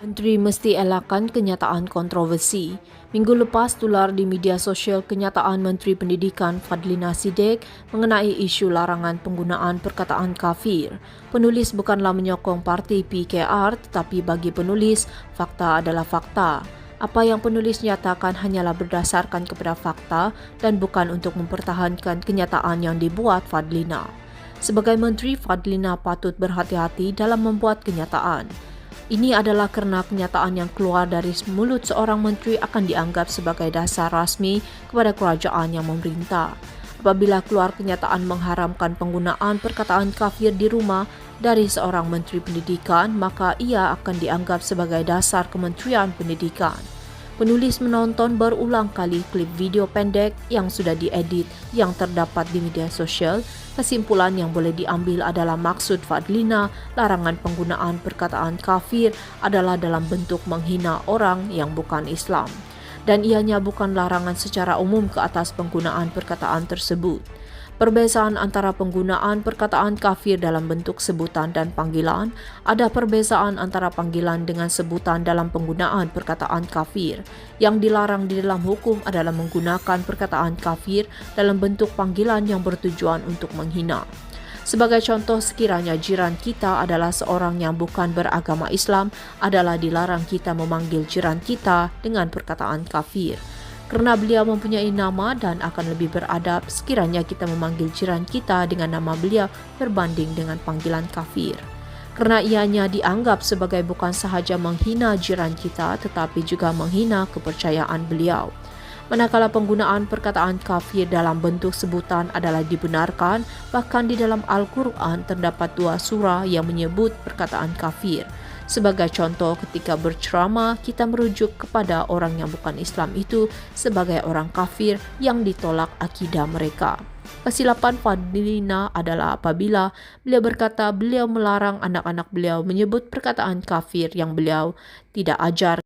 Menteri mesti elakkan kenyataan kontroversi. Minggu lepas tular di media sosial kenyataan Menteri Pendidikan Fadlina Siddiq mengenai isu larangan penggunaan perkataan kafir. Penulis bukanlah menyokong parti PKR, tetapi bagi penulis, fakta adalah fakta. Apa yang penulis nyatakan hanyalah berdasarkan kepada fakta dan bukan untuk mempertahankan kenyataan yang dibuat Fadlina. Sebagai Menteri, Fadlina patut berhati-hati dalam membuat kenyataan. Ini adalah kerana kenyataan yang keluar dari mulut seorang menteri akan dianggap sebagai dasar rasmi kepada kerajaan yang memerintah. Apabila keluar kenyataan mengharamkan penggunaan perkataan kafir di rumah dari seorang menteri pendidikan, maka ia akan dianggap sebagai dasar Kementerian Pendidikan. Penulis menonton berulang kali klip video pendek yang sudah diedit yang terdapat di media sosial. Kesimpulan yang boleh diambil adalah maksud Fadlina larangan penggunaan perkataan kafir adalah dalam bentuk menghina orang yang bukan Islam. Dan ianya bukan larangan secara umum ke atas penggunaan perkataan tersebut. Perbezaan antara penggunaan perkataan kafir dalam bentuk sebutan dan panggilan, ada perbezaan antara panggilan dengan sebutan dalam penggunaan perkataan kafir. Yang dilarang di dalam hukum adalah menggunakan perkataan kafir dalam bentuk panggilan yang bertujuan untuk menghina. Sebagai contoh, sekiranya jiran kita adalah seorang yang bukan beragama Islam, adalah dilarang kita memanggil jiran kita dengan perkataan kafir. Kerana beliau mempunyai nama dan akan lebih beradab sekiranya kita memanggil jiran kita dengan nama beliau berbanding dengan panggilan kafir. Kerana ianya dianggap sebagai bukan sahaja menghina jiran kita tetapi juga menghina kepercayaan beliau. Manakala penggunaan perkataan kafir dalam bentuk sebutan adalah dibenarkan, bahkan di dalam Al-Quran terdapat 2 surah yang menyebut perkataan kafir. Sebagai contoh, ketika berceramah, kita merujuk kepada orang yang bukan Islam itu sebagai orang kafir yang ditolak akidah mereka. Kesilapan Fadlina adalah apabila beliau berkata beliau melarang anak-anak beliau menyebut perkataan kafir yang beliau tidak ajar.